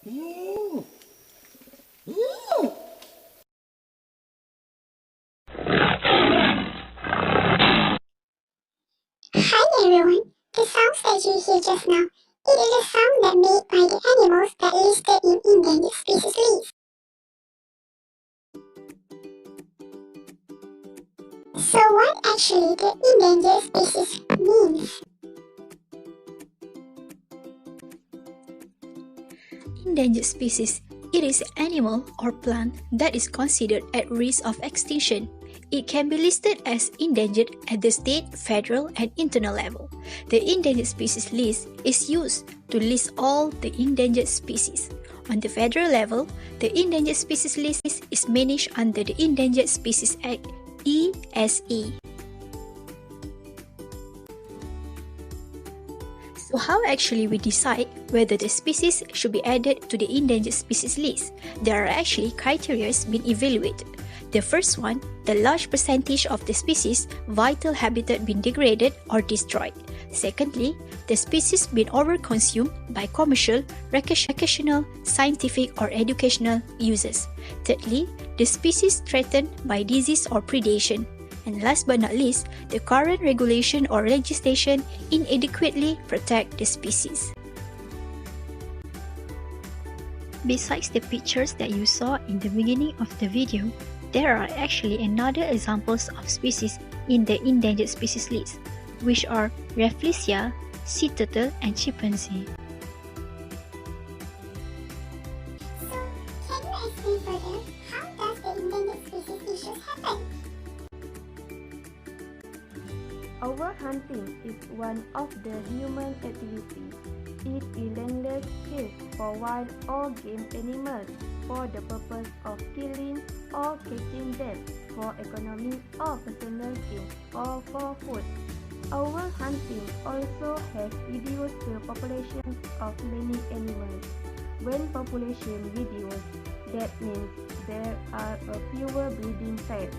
Hi everyone, the sounds that you hear just now, it is a sound that made by the animals that listed in endangered species list. So what actually the endangered species means? Endangered species. It is an animal or plant that is considered at risk of extinction. It can be listed as endangered at the state, federal, and internal level. The endangered species list is used to list all the endangered species. On the federal level, the endangered species list is managed under the Endangered Species Act, ESA. So how actually we decide whether the species should be added to the endangered species list? There are actually criteria being evaluated. The first one, the large percentage of the species' vital habitat being degraded or destroyed. Secondly, the species being overconsumed by commercial, recreational, scientific, or educational uses. Thirdly, the species threatened by disease or predation. And last but not least, the current regulation or legislation inadequately protect the species. Besides the pictures that you saw in the beginning of the video, there are actually another examples of species in the endangered species list, which are Rafflesia, sea turtle, and chimpanzee. So, can you explain further how does the endangered species issues happen? Overhunting is one of the human activities. It relentless kills for wild or game animals for the purpose of killing or catching them for economic or personal gain or for food. Overhunting also has reduced the populations of many animals. When population reduces, that means there are fewer breeding pairs.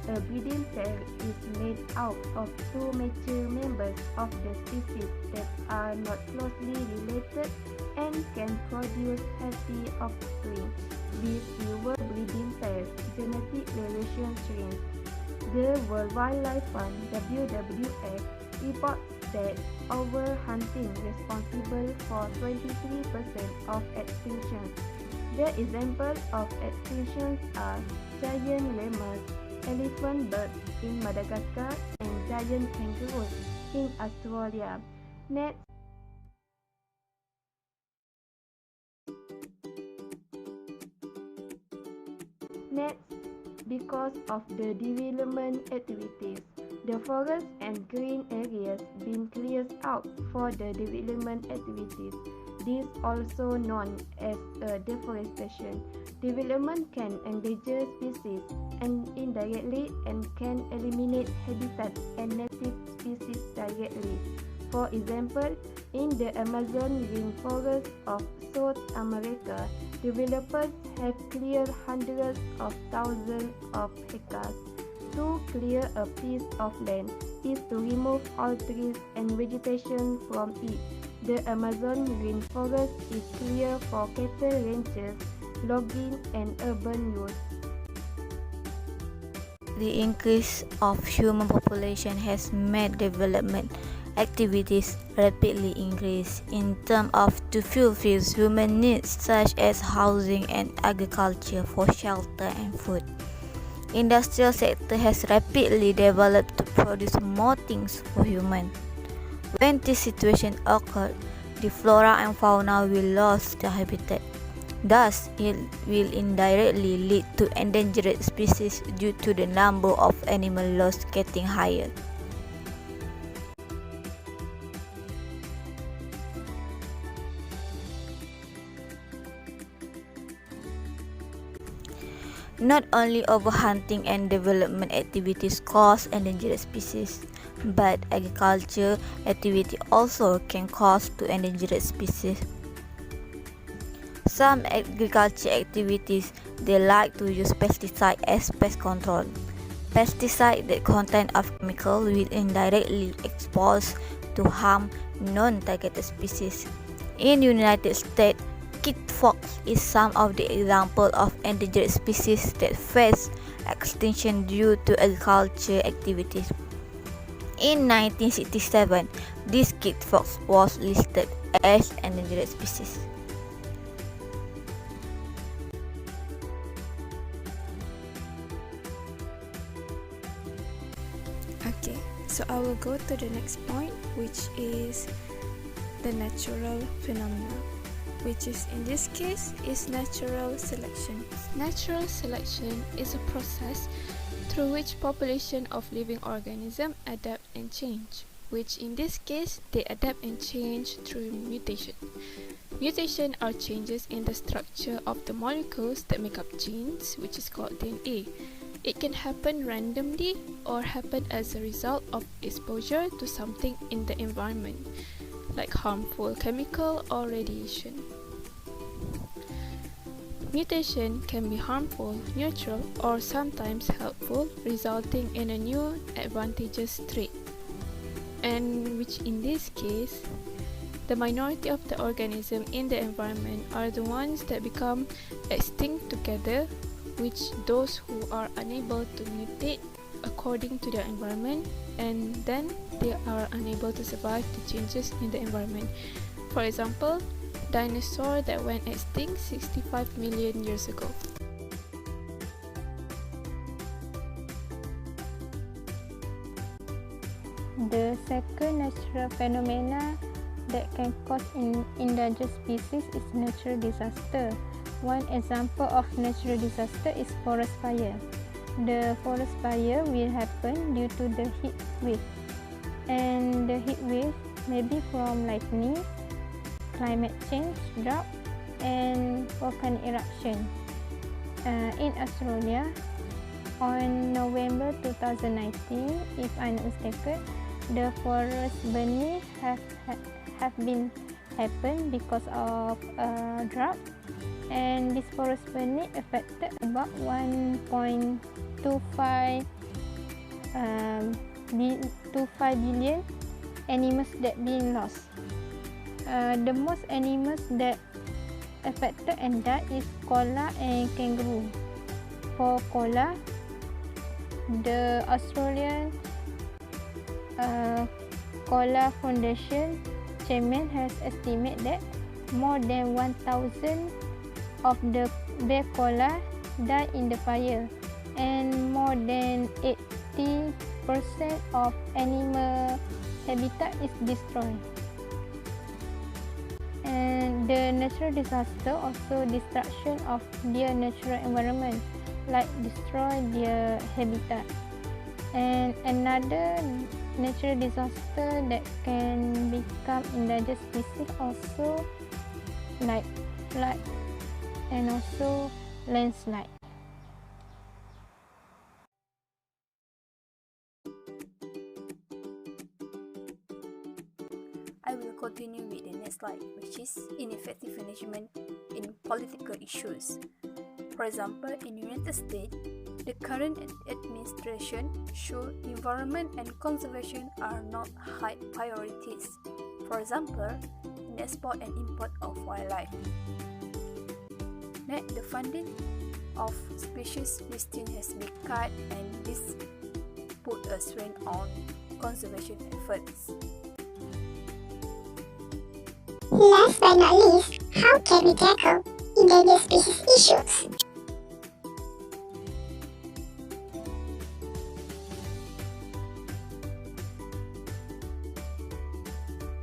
A breeding pair is made out of two mature members of the species that are not closely related and can produce healthy offspring. With fewer breeding pairs, genetic variation shrinks. The World Wildlife Fund (WWF) reports that overhunting responsible for 23% of extinctions. The examples of extinctions are giant lemurs, elephant birds in Madagascar, and giant kangaroos in Australia. Next, because of the development activities, the forest and green areas being cleared out for the development activities. This also known as deforestation. Development can endanger species and indirectly and can eliminate habitat and native species directly. For example, in the Amazon rainforest of South America, developers have cleared hundreds of thousands of hectares. To clear a piece of land is to remove all trees and vegetation from it. The Amazon rainforest is clear for cattle ranches, logging, and urban use. The increase of human population has made development activities rapidly increase in terms of to fulfill human needs such as housing and agriculture for shelter and food. Industrial sector has rapidly developed to produce more things for humans. When this situation occurs, the flora and fauna will lose their habitat. Thus, it will indirectly lead to endangered species due to the number of animal loss getting higher. Not only overhunting and development activities cause endangered species, but agriculture activity also can cause to endangered species. Some agriculture activities, they like to use pesticide as pest control. Pesticide that contain of chemical will indirectly expose to harm non-targeted species. In United States, kit fox is some of the example of endangered species that face extinction due to agriculture activities. In 1967, this kit fox was listed as endangered species. Okay, so I will go to the next point, which is the natural phenomena, which is in this case is natural selection. Natural selection is a process through which population of living organisms adapt and change, which in this case they adapt and change through mutation. Mutation are changes in the structure of the molecules that make up genes, which is called DNA. It can happen randomly or happen as a result of exposure to something in the environment, like harmful chemical or radiation. Mutation can be harmful, neutral, or sometimes helpful, resulting in a new advantageous trait. And which in this case, the minority of the organism in the environment are the ones that become extinct together, which those who are unable to mutate according to their environment, and then they are unable to survive the changes in the environment. For example, dinosaurs that went extinct 65 million years ago. The second natural phenomena that can cause endangered species is natural disaster. One example of natural disaster is forest fire. The forest fire will happen due to the heat wave, and the heat wave may be from lightning, climate change, drought, and volcanic eruption. In Australia, on November 2019, if I'm not mistaken, the forest burning have been happened because of a drought, and this forest burning affected about 1.25 billion animals that been lost. The most animals that affected and died is koala and kangaroo. For koala, the Australian Koala Foundation chairman has estimated that more than 1,000 of the bear koala died in the fire, and more than 80% of animal habitat is destroyed. And the natural disaster also destruction of their natural environment, like destroy their habitat. And another natural disaster that can become endangered species also like flood and also landslide. I will continue with the next slide, which is ineffective management in political issues. For example, in the United States, the current administration shows environment and conservation are not high priorities. For example, in export and import of wildlife. Next, the funding of species listing has been cut, and this put a strain on conservation efforts. Last but not least, how can we tackle endangered species issues?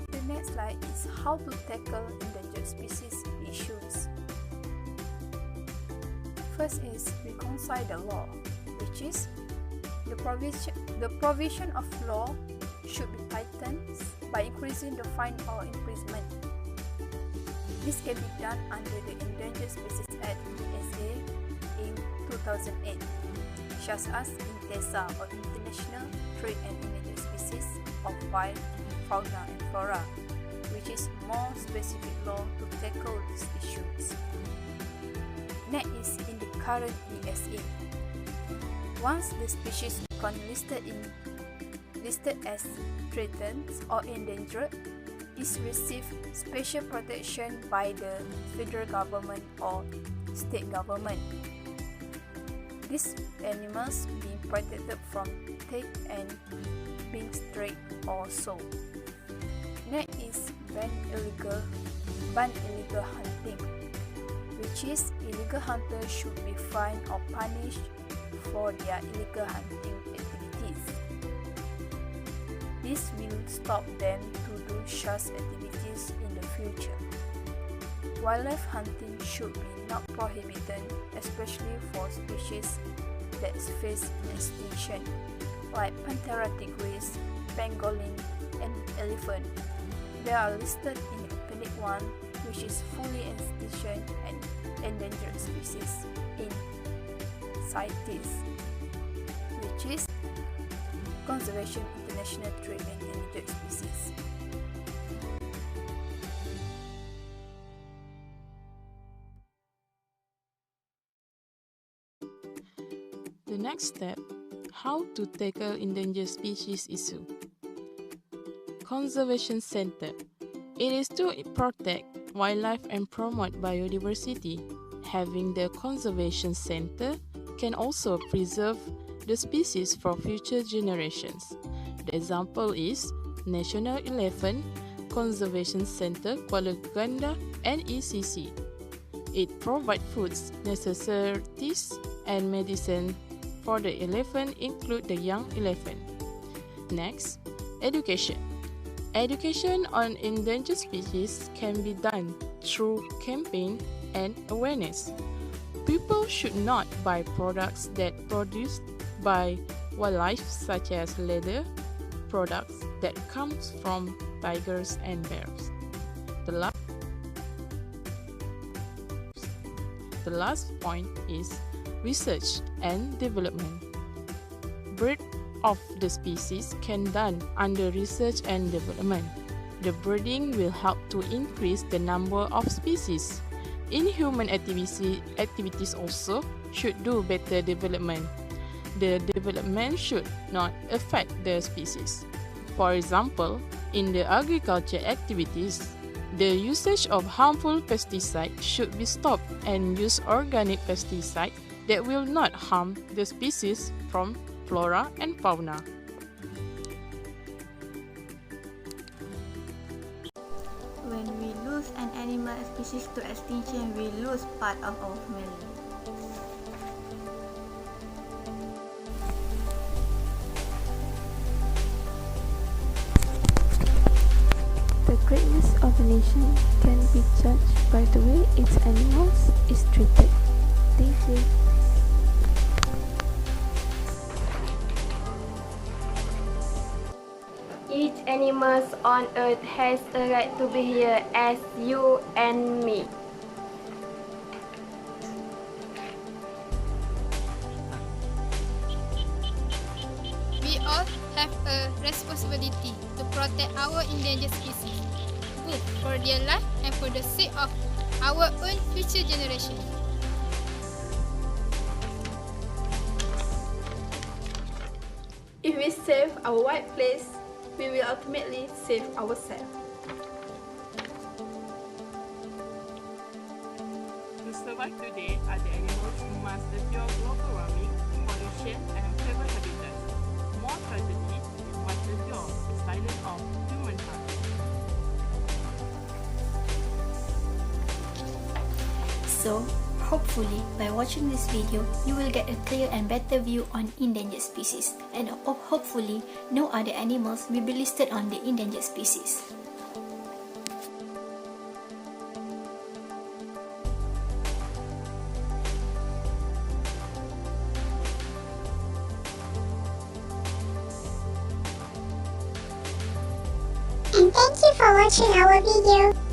The next slide is how to tackle endangered species issues. First is reconcile the law, which is the provision of law should be tightened by increasing the fine or imprisonment. This can be done under the Endangered Species Act (ESA) in 2008, such as INTESA or International Trade and Endangered Species of Wild, Fauna and Flora, which is more specific law to tackle these issues. Next is in the current ESA. Once the species become listed as threatened or endangered, is receive special protection by the federal government or state government. These animals being protected from theft and being strayed or sold. Next is ban illegal hunting, which is illegal hunters should be fined or punished for their illegal hunting activities. This will stop them to do such activities in the future. Wildlife hunting should be not prohibited, especially for species that face extinction, like Panthera tigris, pangolin, and elephant. They are listed in Appendix 1, which is fully extinct and endangered species in CITES, which is Conservation International Trade and Endangered Species. The next step, how to tackle endangered species issue. Conservation Center. It is to protect wildlife and promote biodiversity. Having the conservation center can also preserve the species for future generations. The example is National Elephant Conservation Center Kuala Ganda NECC. It provides foods, necessities, and medicine for the elephant, include the young elephant. Next, education. Education on endangered species can be done through campaign and awareness. People should not buy products that produced by wildlife such as leather, products that comes from tigers and bears. The last point is research and development. Breed of the species can done under research and development. The breeding will help to increase the number of species. In human activities also should do better development. The development should not affect the species. For example, in the agriculture activities, the usage of harmful pesticides should be stopped and use organic pesticides that will not harm the species from flora and fauna. When we lose an animal species to extinction, we lose part of our family. The greatness of a nation can be judged by the way its animals is treated. Thank you. Each animal on earth has a right to be here as you and me. We all have a responsibility to protect our endangered species, both for their life and for the sake of our own future generations. If we save our white place, we will ultimately save ourselves. To survive today, other animals must endure global warming, pollution, and favorite habitats. More tragedy, we must endure the silence of humankind. So, hopefully, by watching this video, you will get a clear and better view on endangered species, and hopefully, no other animals will be listed on the endangered species. And thank you for watching our video.